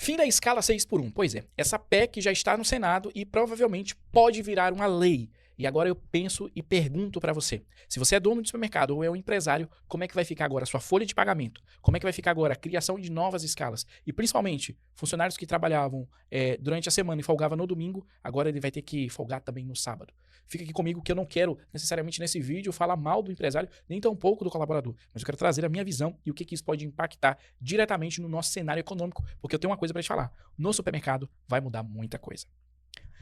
Fim da escala 6 por 1. Pois é, essa PEC já está no Senado e provavelmente pode virar uma lei. E agora eu penso e pergunto para você. Se você é dono de supermercado ou é um empresário, como é que vai ficar agora a sua folha de pagamento? Como é que vai ficar agora a criação de novas escalas? E principalmente, funcionários que trabalhavam durante a semana e folgavam no domingo, agora ele vai ter que folgar também no sábado. Fica aqui comigo que eu não quero necessariamente nesse vídeo falar mal do empresário, nem tampouco do colaborador. Mas eu quero trazer a minha visão e o que isso pode impactar diretamente no nosso cenário econômico, porque eu tenho uma coisa para te falar. No supermercado vai mudar muita coisa.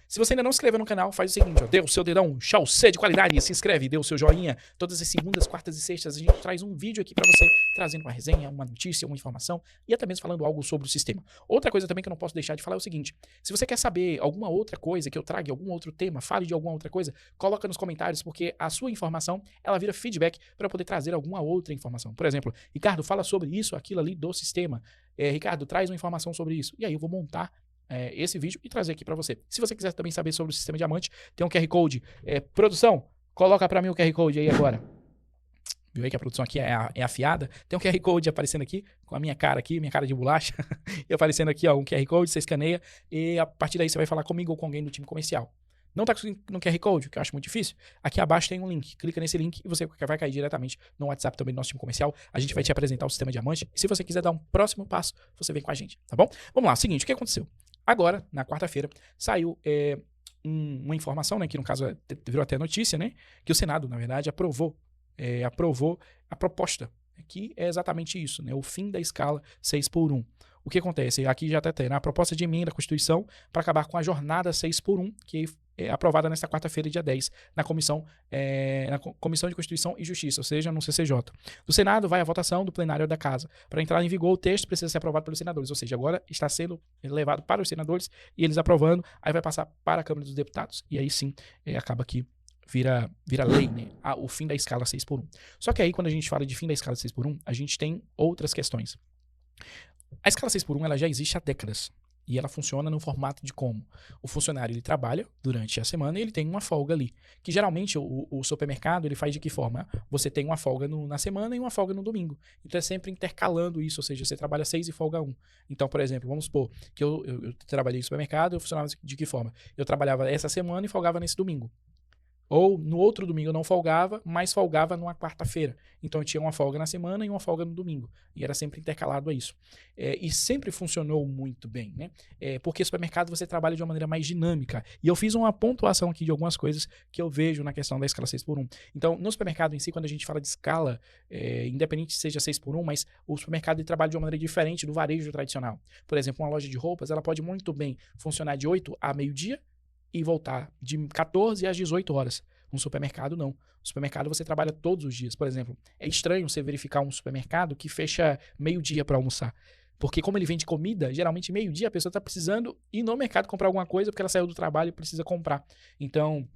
Se você ainda não se inscreveu no canal, faz o seguinte, ó, dê o seu dedão chaucê de qualidade, se inscreve, dê o seu joinha. Todas as segundas, quartas e sextas a gente traz um vídeo aqui pra você, trazendo uma resenha, uma notícia, uma informação e até mesmo falando algo sobre o sistema. Outra coisa também que eu não posso deixar de falar é o seguinte, se você quer saber alguma outra coisa, que eu traga algum outro tema, fale de alguma outra coisa, coloca nos comentários, porque a sua informação, ela vira feedback para eu poder trazer alguma outra informação. Por exemplo, Ricardo, fala sobre isso, aquilo ali do sistema. Ricardo, traz uma informação sobre isso. E aí eu vou montar esse vídeo e trazer aqui para você. Se você quiser também saber sobre o sistema Diamante, tem um QR Code. Produção, coloca para mim o QR Code aí agora. Viu aí que a produção aqui é afiada? Tem um QR Code aparecendo aqui, com a minha cara aqui, minha cara de bolacha. E aparecendo aqui, ó, um QR Code, você escaneia e a partir daí você vai falar comigo ou com alguém do time comercial. Não tá no QR Code, que eu acho muito difícil? Aqui abaixo tem um link. Clica nesse link e você vai cair diretamente no WhatsApp também do nosso time comercial. A gente vai te apresentar o sistema Diamante. E se você quiser dar um próximo passo, você vem com a gente, tá bom? Vamos lá, seguinte, o que aconteceu? Agora, na quarta-feira, saiu uma informação, né, que no caso virou até notícia, né, que o Senado, na verdade, aprovou a proposta, que é exatamente isso, né, o fim da escala 6 por 1. O que acontece? Aqui já até tem a proposta de emenda à Constituição para acabar com a jornada 6 por 1, que é aprovada nesta quarta-feira, dia 10, na Comissão de Constituição e Justiça, ou seja, no CCJ. Do Senado vai a votação do plenário da Casa. Para entrar em vigor, o texto precisa ser aprovado pelos senadores, ou seja, agora está sendo levado para os senadores e eles aprovando, aí vai passar para a Câmara dos Deputados. E aí sim, acaba que vira lei, né? O fim da escala 6 por 1. Só que aí, quando a gente fala de fim da escala 6 por 1, a gente tem outras questões. A escala 6 por 1 ela já existe há décadas. E ela funciona no formato de como? O funcionário ele trabalha durante a semana e ele tem uma folga ali. Que geralmente o supermercado ele faz de que forma? Você tem uma folga na semana e uma folga no domingo. Então é sempre intercalando isso, ou seja, você trabalha 6 e folga 1. Então, por exemplo, vamos supor que eu trabalhei em supermercado, eu funcionava de que forma? Eu trabalhava essa semana e folgava nesse domingo. Ou no outro domingo eu não folgava, mas folgava numa quarta-feira. Então eu tinha uma folga na semana e uma folga no domingo. E era sempre intercalado a isso. E sempre funcionou muito bem, né? Porque supermercado você trabalha de uma maneira mais dinâmica. E eu fiz uma pontuação aqui de algumas coisas que eu vejo na questão da escala 6 por 1. Então, no supermercado em si, quando a gente fala de escala, independente seja 6 por 1, mas o supermercado ele trabalha de uma maneira diferente do varejo tradicional. Por exemplo, uma loja de roupas, ela pode muito bem funcionar de 8 a meio-dia, e voltar de 14 às 18 horas. Um supermercado, não. No supermercado você trabalha todos os dias. Por exemplo, é estranho você verificar um supermercado que fecha meio-dia para almoçar. Porque como ele vende comida, geralmente meio-dia a pessoa está precisando ir no mercado comprar alguma coisa porque ela saiu do trabalho e precisa comprar. Então,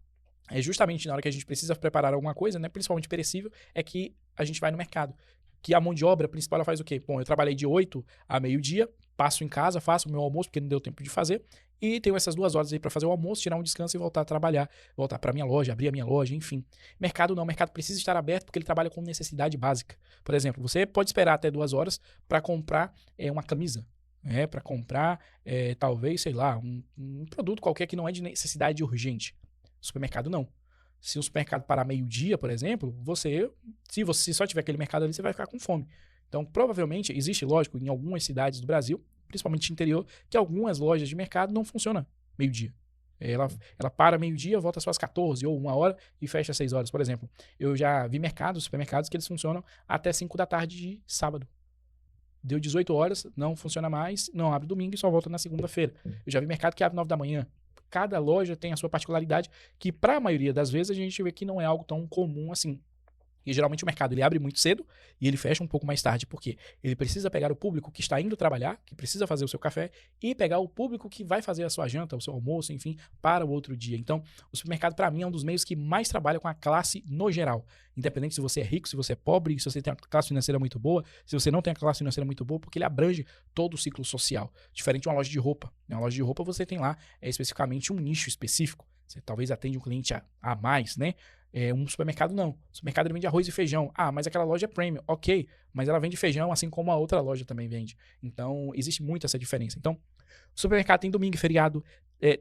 é justamente na hora que a gente precisa preparar alguma coisa, né, principalmente perecível, é que a gente vai no mercado. Que a mão de obra principal ela faz o quê? Bom, eu trabalhei de 8 a meio-dia, passo em casa, faço o meu almoço porque não deu tempo de fazer e tenho essas 2 horas aí para fazer o almoço, tirar um descanso e voltar a trabalhar, voltar para minha loja, abrir a minha loja, enfim. Mercado não, o mercado precisa estar aberto porque ele trabalha com necessidade básica. Por exemplo, você pode esperar até 2 horas para comprar uma camisa, para comprar talvez, sei lá, um produto qualquer que não é de necessidade urgente. Supermercado não. Se o supermercado parar meio-dia, por exemplo, se você só tiver aquele mercado ali, você vai ficar com fome. Então, provavelmente, existe, lógico, em algumas cidades do Brasil, principalmente no interior, que algumas lojas de mercado não funcionam meio-dia. Ela para meio-dia, volta só às 14 ou 1 hora e fecha às 6 horas. Por exemplo, eu já vi supermercados que eles funcionam até 5 da tarde de sábado. Deu 18 horas, não funciona mais, não abre domingo e só volta na segunda-feira. Eu já vi mercado que abre 9 da manhã. Cada loja tem a sua particularidade, que para a maioria das vezes a gente vê que não é algo tão comum assim. E geralmente o mercado ele abre muito cedo e ele fecha um pouco mais tarde, porque ele precisa pegar o público que está indo trabalhar, que precisa fazer o seu café, e pegar o público que vai fazer a sua janta, o seu almoço, enfim, para o outro dia. Então, o supermercado, para mim, é um dos meios que mais trabalha com a classe no geral. Independente se você é rico, se você é pobre, se você tem uma classe financeira muito boa, se você não tem uma classe financeira muito boa, porque ele abrange todo o ciclo social. Diferente de uma loja de roupa. Uma loja de roupa você tem lá especificamente um nicho específico. Você talvez atende um cliente a mais, né? Um supermercado não. O supermercado ele vende arroz e feijão. Ah, mas aquela loja é premium. Ok, mas ela vende feijão assim como a outra loja também vende. Então, existe muito essa diferença. Então, O supermercado tem domingo e feriado,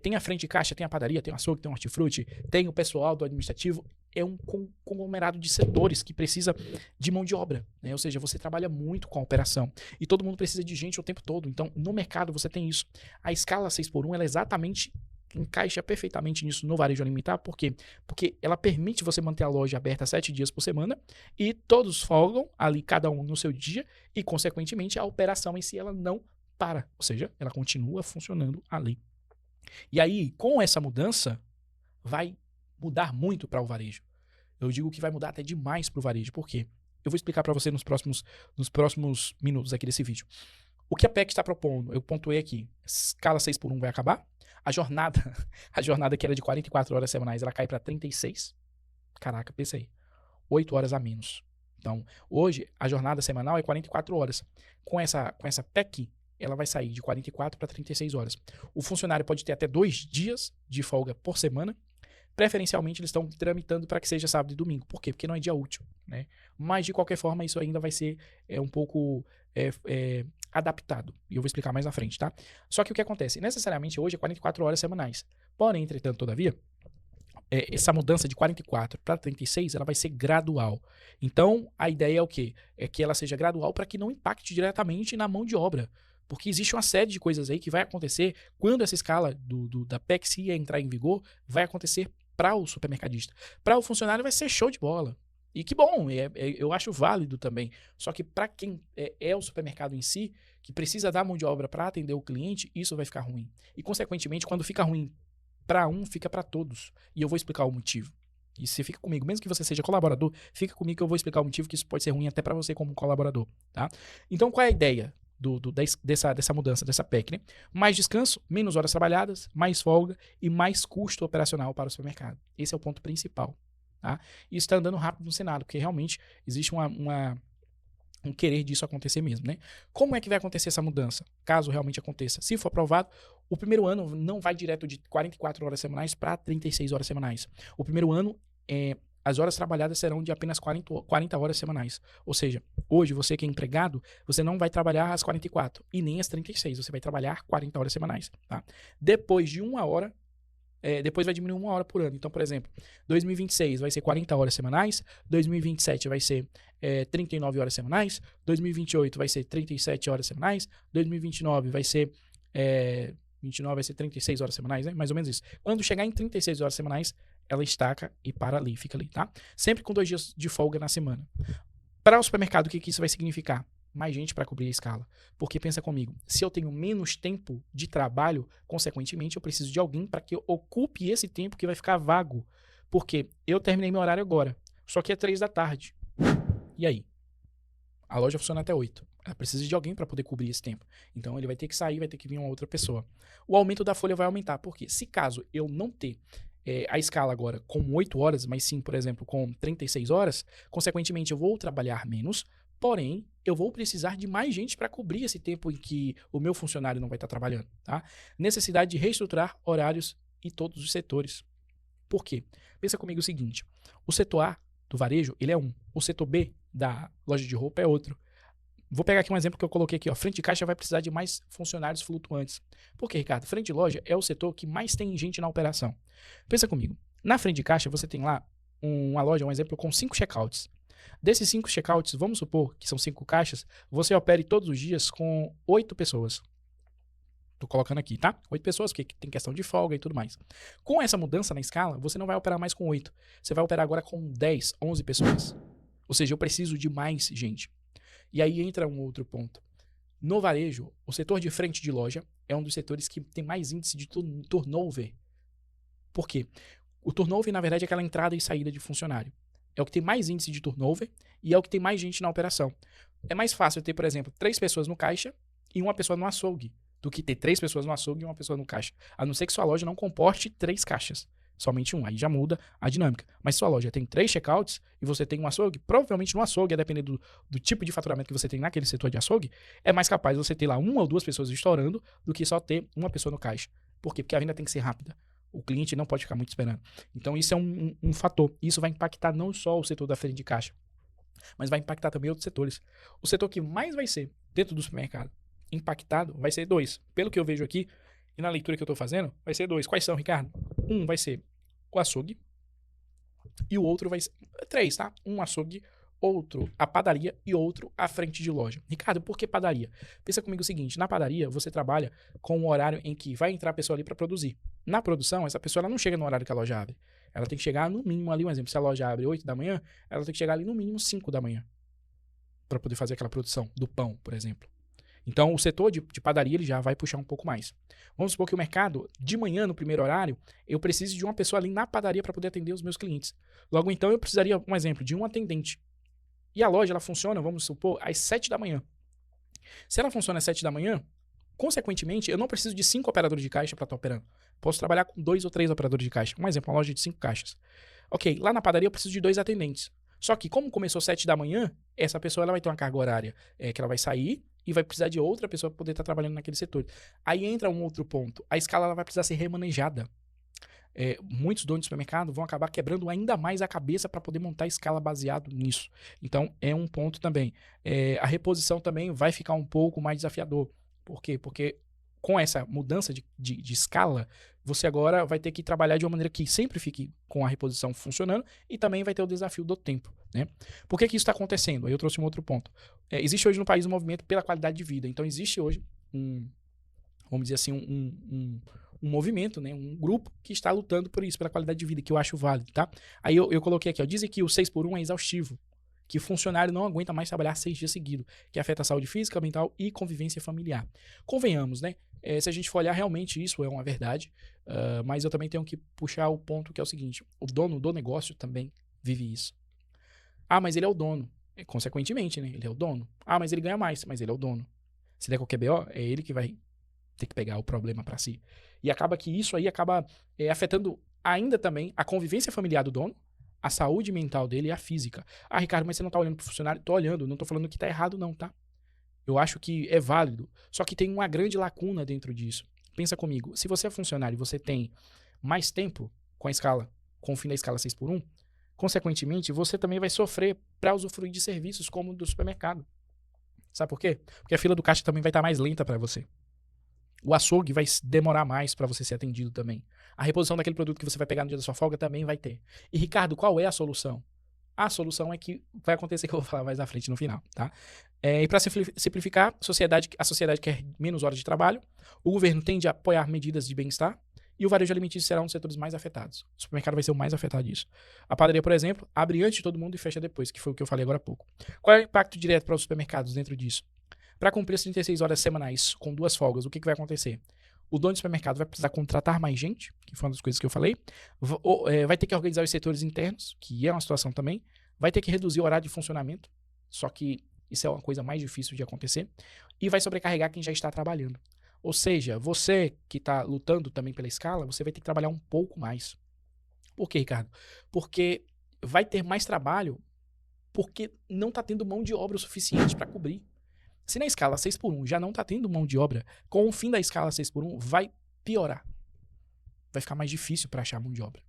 tem a frente de caixa, tem a padaria, tem o açougue, tem o hortifruti, tem o pessoal do administrativo. É um conglomerado de setores que precisa de mão de obra, né? Ou seja, você trabalha muito com a operação e todo mundo precisa de gente o tempo todo. Então, no mercado você tem isso. A escala 6x1, ela exatamente encaixa perfeitamente nisso no varejo alimentar. Por quê? Porque ela permite você manter a loja aberta 7 dias por semana e todos folgam ali, cada um no seu dia, e, consequentemente, a operação em si ela não para. Ou seja, ela continua funcionando ali. E aí, com essa mudança, vai mudar muito para o varejo. Eu digo que vai mudar até demais para o varejo. Por quê? Eu vou explicar para você nos próximos minutos aqui desse vídeo. O que a PEC está propondo, eu pontuei aqui, escala 6x1 vai acabar, a jornada que era de 44 horas semanais, ela cai para 36. Caraca, pensa aí, 8 horas a menos. Então, hoje, a jornada semanal é 44 horas. Com essa PEC, ela vai sair de 44 para 36 horas. O funcionário pode ter até 2 dias de folga por semana. Preferencialmente, eles estão tramitando para que seja sábado e domingo. Por quê? Porque não é dia útil, né? Mas, de qualquer forma, isso ainda vai ser um pouco adaptado. E eu vou explicar mais na frente, tá? Só que o que acontece? Necessariamente, hoje é 44 horas semanais. Porém, entretanto, todavia, essa mudança de 44 para 36, ela vai ser gradual. Então, a ideia é o quê? É que ela seja gradual para que não impacte diretamente na mão de obra. Porque existe uma série de coisas aí que vai acontecer quando essa escala da PEC, se entrar em vigor, vai acontecer para o supermercadista. Para o funcionário vai ser show de bola. E que bom, eu acho válido também. Só que para quem é o supermercado em si, que precisa dar mão de obra para atender o cliente, isso vai ficar ruim. E, consequentemente, quando fica ruim para um, fica para todos. E eu vou explicar o motivo. E você fica comigo, mesmo que você seja colaborador, fica comigo que eu vou explicar o motivo, que isso pode ser ruim até para você como colaborador, tá? Então, qual é a ideia dessa mudança, dessa PEC, né? Mais descanso, menos horas trabalhadas, mais folga e mais custo operacional para o supermercado. Esse é o ponto principal, tá? E está andando rápido no Senado, porque realmente existe um querer disso acontecer mesmo, né? Como é que vai acontecer essa mudança? Caso realmente aconteça, se for aprovado, o primeiro ano não vai direto de 44 horas semanais para 36 horas semanais. O primeiro ano, as horas trabalhadas serão de apenas 40 horas semanais. Ou seja, hoje você que é empregado, você não vai trabalhar as 44 e nem as 36, você vai trabalhar 40 horas semanais, tá? Depois de uma hora, depois vai diminuir 1 hora por ano. Então, por exemplo, 2026 vai ser 40 horas semanais, 2027 vai ser 39 horas semanais, 2028 vai ser 37 horas semanais, 2029 vai ser 29 vai ser 36 horas semanais, né? Mais ou menos isso. Quando chegar em 36 horas semanais, ela estaca e para ali, fica ali, tá? Sempre com 2 dias de folga na semana. Para o supermercado, o que isso vai significar? Mais gente para cobrir a escala. Porque pensa comigo, se eu tenho menos tempo de trabalho, consequentemente eu preciso de alguém para que eu ocupe esse tempo que vai ficar vago. Porque eu terminei meu horário agora, só que é 3 da tarde. E aí? A loja funciona até 8. Ela precisa de alguém para poder cobrir esse tempo. Então ele vai ter que sair, vai ter que vir uma outra pessoa. O aumento da folha vai aumentar. Porque se caso eu não ter a escala agora com 8 horas, mas sim, por exemplo, com 36 horas, consequentemente eu vou trabalhar menos, porém, eu vou precisar de mais gente para cobrir esse tempo em que o meu funcionário não vai estar trabalhando, tá? Necessidade de reestruturar horários em todos os setores. Por quê? Pensa comigo o seguinte, o setor A do varejo, ele é um, o setor B da loja de roupa é outro. Vou pegar aqui um exemplo que eu coloquei aqui, ó. Frente de caixa vai precisar de mais funcionários flutuantes. Por quê, Ricardo? Frente de loja é o setor que mais tem gente na operação. Pensa comigo. Na frente de caixa, você tem lá uma loja, um exemplo, com 5 checkouts. Desses 5 checkouts, vamos supor que são 5 caixas, você opere todos os dias com 8 pessoas. Tô colocando aqui, tá? 8 pessoas, porque tem questão de folga e tudo mais. Com essa mudança na escala, você não vai operar mais com 8. Você vai operar agora com 10, 11 pessoas. Ou seja, eu preciso de mais gente. E aí entra um outro ponto. No varejo, o setor de frente de loja é um dos setores que tem mais índice de turnover. Por quê? O turnover, na verdade, é aquela entrada e saída de funcionário. É o que tem mais índice de turnover e é o que tem mais gente na operação. É mais fácil ter, por exemplo, 3 pessoas no caixa e uma pessoa no açougue, do que ter 3 pessoas no açougue e uma pessoa no caixa. A não ser que sua loja não comporte 3 caixas. Somente um, aí já muda a dinâmica. Mas se sua loja tem 3 checkouts e você tem um açougue, provavelmente no açougue, a depender do tipo de faturamento que você tem naquele setor de açougue, é mais capaz você ter lá 1 ou 2 pessoas estourando do que só ter uma pessoa no caixa. Por quê? Porque a venda tem que ser rápida. O cliente não pode ficar muito esperando. Então isso é um fator. Isso vai impactar não só o setor da frente de caixa, mas vai impactar também outros setores. O setor que mais vai ser dentro do supermercado impactado vai ser 2. Pelo que eu vejo aqui, e na leitura que eu estou fazendo, vai ser 2. Quais são, Ricardo? Um vai ser o açougue, e o outro vai ser 3, tá? Um açougue, outro a padaria e outro a frente de loja. Ricardo, por que padaria? Pensa comigo o seguinte, na padaria você trabalha com um horário em que vai entrar a pessoa ali para produzir. Na produção, essa pessoa ela não chega no horário que a loja abre. Ela tem que chegar no mínimo ali, um exemplo, se a loja abre 8 da manhã, ela tem que chegar ali no mínimo 5 da manhã para poder fazer aquela produção do pão, por exemplo. Então, o setor de padaria ele já vai puxar um pouco mais. Vamos supor que o mercado, de manhã, no primeiro horário, eu preciso de uma pessoa ali na padaria para poder atender os meus clientes. Logo, então, eu precisaria, um exemplo, de um atendente. E a loja, ela funciona, vamos supor, às 7 da manhã. Se ela funciona às 7 da manhã, consequentemente, eu não preciso de 5 operadores de caixa para estar operando. Posso trabalhar com 2 ou 3 operadores de caixa. Um exemplo, uma loja de 5 caixas. Ok, lá na padaria eu preciso de 2 atendentes. Só que, como começou às 7 da manhã, essa pessoa ela vai ter uma carga horária que ela vai sair e vai precisar de outra pessoa para poder estar trabalhando naquele setor. Aí entra um outro ponto. A escala ela vai precisar ser remanejada. Muitos donos de supermercado vão acabar quebrando ainda mais a cabeça para poder montar a escala baseado nisso. Então, é um ponto também. A reposição também vai ficar um pouco mais desafiador. Por quê? Porque com essa mudança de escala, você agora vai ter que trabalhar de uma maneira que sempre fique com a reposição funcionando e também vai ter o desafio do tempo, né? Por que isso está acontecendo? Aí eu trouxe um outro ponto. Existe hoje no país um movimento pela qualidade de vida. Então, existe hoje vamos dizer assim, um movimento, né? Um grupo que está lutando por isso, pela qualidade de vida, que eu acho válido, tá? Aí eu coloquei aqui, ó, dizem que o 6x1 é exaustivo, que o funcionário não aguenta mais trabalhar 6 dias seguidos, que afeta a saúde física, mental e convivência familiar. Convenhamos, né? Se a gente for olhar, realmente isso é uma verdade, mas eu também tenho que puxar o ponto que é o seguinte, o dono do negócio também vive isso. Ah, mas ele é o dono. Consequentemente, né? Ele é o dono. Ah, mas ele ganha mais, mas ele é o dono. Se der qualquer BO, é ele que vai ter que pegar o problema para si. E acaba que isso aí acaba afetando ainda também a convivência familiar do dono, a saúde mental dele e a física. Ah, Ricardo, mas você não tá olhando pro funcionário? Tô olhando, não tô falando que tá errado não, tá? Eu acho que é válido. Só que tem uma grande lacuna dentro disso. Pensa comigo, se você é funcionário e você tem mais tempo com a escala, com o fim da escala 6x1, consequentemente, você também vai sofrer para usufruir de serviços como o do supermercado. Sabe por quê? Porque a fila do caixa também vai estar mais lenta para você. O açougue vai demorar mais para você ser atendido também. A reposição daquele produto que você vai pegar no dia da sua folga também vai ter. E, Ricardo, qual é a solução? A solução é que vai acontecer, que eu vou falar mais à frente no final, tá? E para simplificar, a sociedade quer menos horas de trabalho, o governo tende a apoiar medidas de bem-estar e o varejo alimentício será um dos setores mais afetados. O supermercado vai ser o mais afetado disso. A padaria, por exemplo, abre antes de todo mundo e fecha depois, que foi o que eu falei agora há pouco. Qual é o impacto direto para os supermercados dentro disso? Para cumprir as 36 horas semanais com 2 folgas, o que vai acontecer? O dono do supermercado vai precisar contratar mais gente, que foi uma das coisas que eu falei, vai ter que organizar os setores internos, que é uma situação também, vai ter que reduzir o horário de funcionamento, só que isso é uma coisa mais difícil de acontecer, e vai sobrecarregar quem já está trabalhando. Ou seja, você que está lutando também pela escala, você vai ter que trabalhar um pouco mais. Por quê, Ricardo? Porque vai ter mais trabalho porque não está tendo mão de obra o suficiente para cobrir. Se na escala 6x1 já não está tendo mão de obra, com o fim da escala 6x1 vai piorar. Vai ficar mais difícil para achar mão de obra.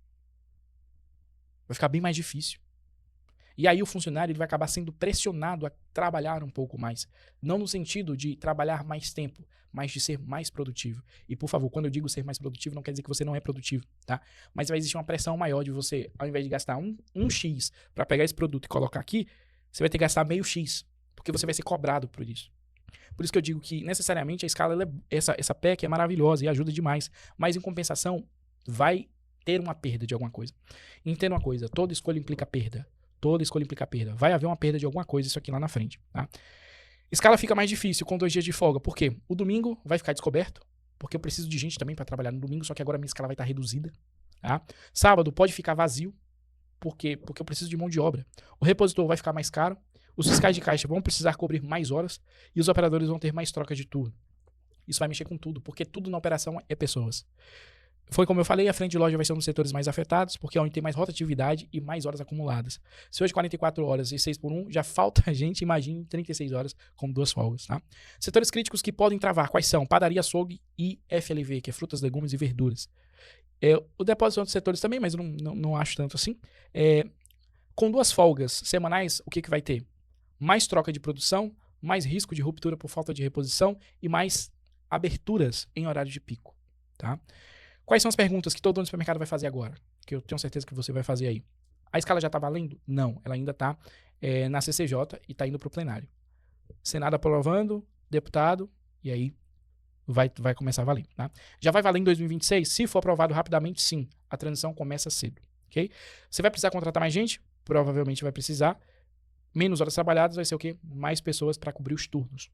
Vai ficar bem mais difícil. E aí o funcionário ele vai acabar sendo pressionado a trabalhar um pouco mais. Não no sentido de trabalhar mais tempo, mas de ser mais produtivo. E por favor, quando eu digo ser mais produtivo, não quer dizer que você não é produtivo, tá? Mas vai existir uma pressão maior de você, ao invés de gastar um X para pegar esse produto e colocar aqui, você vai ter que gastar meio X. Porque você vai ser cobrado por isso. Por isso que eu digo que, necessariamente, a escala, essa PEC é maravilhosa e ajuda demais. Mas, em compensação, vai ter uma perda de alguma coisa. Entenda uma coisa, toda escolha implica perda. Toda escolha implica perda. Vai haver uma perda de alguma coisa isso aqui lá na frente, tá? Escala fica mais difícil com 2 dias de folga. Por quê? O domingo vai ficar descoberto, porque eu preciso de gente também para trabalhar no domingo, só que agora a minha escala vai estar reduzida, tá? Sábado pode ficar vazio, porque eu preciso de mão de obra. O repositor vai ficar mais caro, os fiscais de caixa vão precisar cobrir mais horas e os operadores vão ter mais troca de turno. Isso vai mexer com tudo, porque tudo na operação é pessoas. Foi como eu falei, a frente de loja vai ser um dos setores mais afetados, porque é onde tem mais rotatividade e mais horas acumuladas. Se hoje 44 horas e 6x1, já falta gente, imagine 36 horas com 2 folgas, tá? Setores críticos que podem travar, quais são? Padaria, açougue e FLV, que é frutas, legumes e verduras. O depósito dos setores também, mas eu não acho tanto assim. Com 2 folgas semanais, o que vai ter? Mais troca de produção, mais risco de ruptura por falta de reposição e mais aberturas em horário de pico, tá? Quais são as perguntas que todo dono de supermercado vai fazer agora? Que eu tenho certeza que você vai fazer aí. A escala já está valendo? Não, ela ainda está na CCJ e está indo para o plenário. Senado aprovando, deputado, e aí vai começar a valer, tá? Já vai valer em 2026? Se for aprovado rapidamente, sim. A transição começa cedo, ok? Você vai precisar contratar mais gente? Provavelmente vai precisar. Menos horas trabalhadas vai ser o quê? Mais pessoas para cobrir os turnos.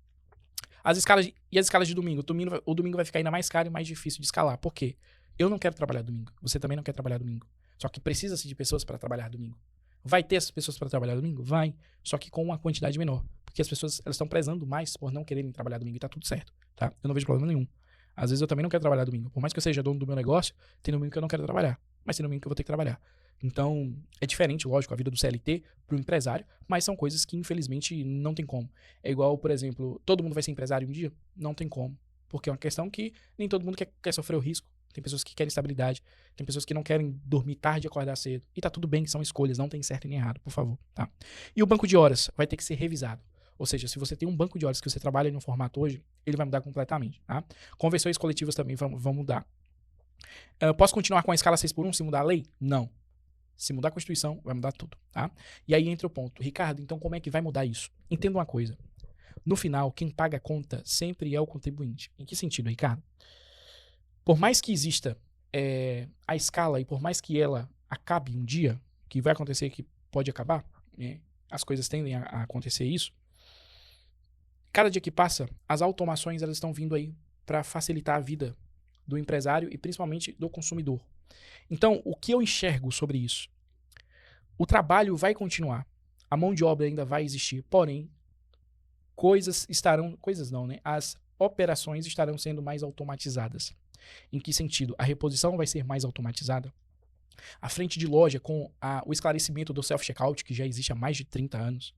As escalas de domingo? O domingo vai ficar ainda mais caro e mais difícil de escalar. Por quê? Eu não quero trabalhar domingo. Você também não quer trabalhar domingo. Só que precisa-se de pessoas para trabalhar domingo. Vai ter essas pessoas para trabalhar domingo? Vai. Só que com uma quantidade menor. Porque as pessoas elas estão prezando mais por não quererem trabalhar domingo e tá tudo certo, tá? Eu não vejo problema nenhum. Às vezes eu também não quero trabalhar domingo. Por mais que eu seja dono do meu negócio, tem domingo que eu não quero trabalhar. Mas tem domingo que eu vou ter que trabalhar. Então, é diferente, lógico, a vida do CLT pro empresário, mas são coisas que, infelizmente, não tem como. É igual, por exemplo, todo mundo vai ser empresário um dia? Não tem como. Porque é uma questão que nem todo mundo quer sofrer o risco. Tem pessoas que querem estabilidade, tem pessoas que não querem dormir tarde e acordar cedo. E tá tudo bem, são escolhas, não tem certo e nem errado, por favor, tá? E o banco de horas vai ter que ser revisado. Ou seja, se você tem um banco de horas que você trabalha no formato hoje, ele vai mudar completamente, tá? Convenções coletivas também vão mudar. Posso continuar com a escala 6x1 se mudar a lei? Não. Se mudar a Constituição, vai mudar tudo, tá? E aí entra o ponto. Ricardo, então como é que vai mudar isso? Entenda uma coisa. No final, quem paga a conta sempre é o contribuinte. Em que sentido, Ricardo? Por mais que exista a escala e por mais que ela acabe um dia, que vai acontecer, que pode acabar, as coisas tendem a acontecer isso, cada dia que passa, as automações elas estão vindo aí para facilitar a vida do empresário e principalmente do consumidor. Então, o que eu enxergo sobre isso? O trabalho vai continuar, a mão de obra ainda vai existir, porém, as operações estarão sendo mais automatizadas. Em que sentido? A reposição vai ser mais automatizada. A frente de loja com o esclarecimento do self-checkout, que já existe há mais de 30 anos,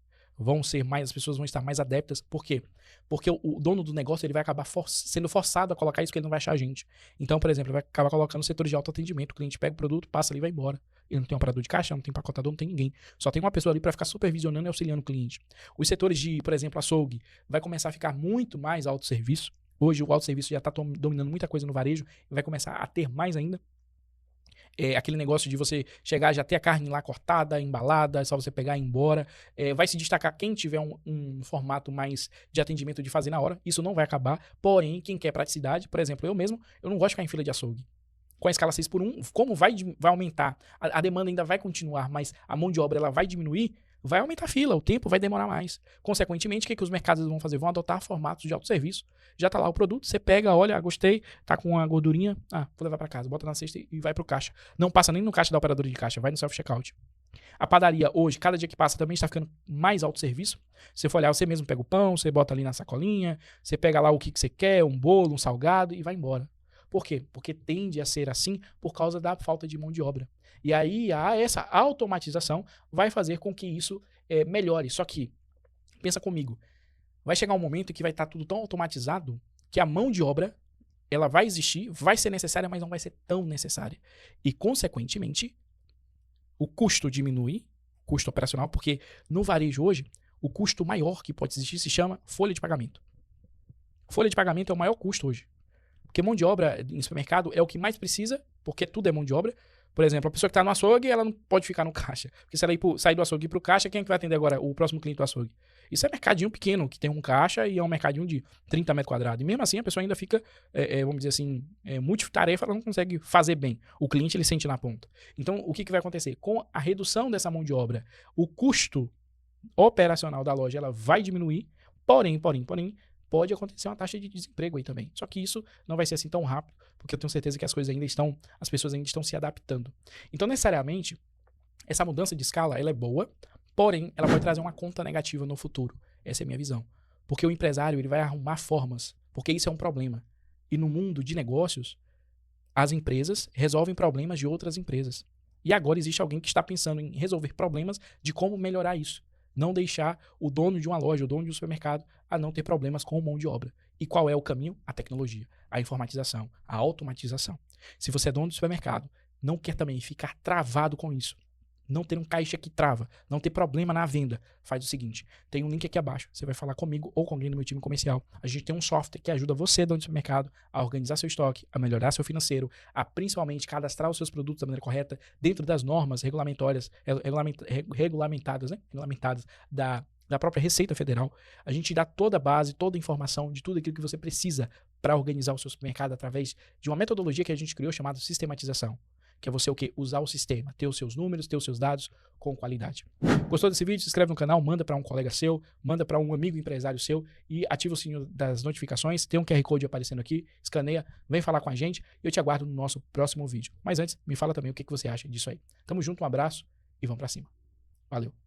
as pessoas vão estar mais adeptas. Por quê? Porque o dono do negócio ele vai acabar sendo forçado a colocar isso que ele não vai achar a gente. Então, por exemplo, ele vai acabar colocando setores de autoatendimento. O cliente pega o produto, passa ali e vai embora. Ele não tem operador de caixa, não tem empacotador, não tem ninguém. Só tem uma pessoa ali para ficar supervisionando e auxiliando o cliente. Os setores de, por exemplo, açougue, vai começar a ficar muito mais autosserviço. Hoje o autosserviço já está dominando muita coisa no varejo e vai começar a ter mais ainda. Aquele negócio de você chegar, já ter a carne lá cortada, embalada, é só você pegar e ir embora. Vai se destacar quem tiver um formato mais de atendimento de fazer na hora. Isso não vai acabar. Porém, quem quer praticidade, por exemplo, eu não gosto de ficar em fila de açougue. Com a escala 6x1, como vai aumentar? A demanda ainda vai continuar, mas a mão de obra ela vai diminuir, vai aumentar a fila, o tempo vai demorar mais. Consequentemente, o que os mercados vão fazer? Vão adotar formatos de autosserviço. Já tá lá o produto, você pega, olha, gostei, tá com uma gordurinha, vou levar para casa, bota na cesta e vai pro caixa. Não passa nem no caixa da operadora de caixa, vai no self-checkout. A padaria hoje, cada dia que passa também está ficando mais autosserviço. Se você for olhar, você mesmo pega o pão, você bota ali na sacolinha, você pega lá o que você quer, um bolo, um salgado e vai embora. Por quê? Porque tende a ser assim por causa da falta de mão de obra. E aí essa automatização vai fazer com que isso melhore. Só que, pensa comigo, vai chegar um momento que vai estar tudo tão automatizado que a mão de obra ela vai existir, vai ser necessária, mas não vai ser tão necessária. E, consequentemente, o custo diminui, custo operacional, porque no varejo hoje, o custo maior que pode existir se chama folha de pagamento. Folha de pagamento é o maior custo hoje. Porque mão de obra em supermercado é o que mais precisa, porque tudo é mão de obra. Por exemplo, a pessoa que está no açougue, ela não pode ficar no caixa. Porque se ela sair do açougue e ir para o caixa, quem é que vai atender agora o próximo cliente do açougue? Isso é mercadinho pequeno, que tem um caixa e é um mercadinho de 30 metros quadrados. E mesmo assim, a pessoa ainda fica, vamos dizer assim, multitarefa, ela não consegue fazer bem. O cliente, ele sente na ponta. Então, o que vai acontecer? Com a redução dessa mão de obra, o custo operacional da loja ela vai diminuir, porém, pode acontecer uma taxa de desemprego aí também. Só que isso não vai ser assim tão rápido, porque eu tenho certeza que as pessoas ainda estão se adaptando. Então, necessariamente, essa mudança de escala, ela é boa, porém, ela pode trazer uma conta negativa no futuro. Essa é a minha visão. Porque o empresário, ele vai arrumar formas, porque isso é um problema. E no mundo de negócios, as empresas resolvem problemas de outras empresas. E agora existe alguém que está pensando em resolver problemas de como melhorar isso. Não deixar o dono de uma loja, o dono de um supermercado, a não ter problemas com mão de obra. E qual é o caminho? A tecnologia, a informatização, a automatização. Se você é dono do supermercado, não quer também ficar travado com isso, não ter um caixa que trava, não ter problema na venda, faz o seguinte, tem um link aqui abaixo, você vai falar comigo ou com alguém do meu time comercial. A gente tem um software que ajuda você, dono do supermercado, a organizar seu estoque, a melhorar seu financeiro, a principalmente cadastrar os seus produtos da maneira correta, dentro das normas regulamentadas, né? Regulamentadas da própria Receita Federal. A gente dá toda a base, toda a informação de tudo aquilo que você precisa para organizar o seu supermercado através de uma metodologia que a gente criou chamada sistematização. Que é você o quê? Usar o sistema, ter os seus números, ter os seus dados com qualidade. Gostou desse vídeo? Se inscreve no canal, manda para um colega seu, manda para um amigo empresário seu e ativa o sininho das notificações. Tem um QR Code aparecendo aqui, escaneia, vem falar com a gente e eu te aguardo no nosso próximo vídeo. Mas antes, me fala também o que você acha disso aí. Tamo junto, um abraço e vamos para cima. Valeu!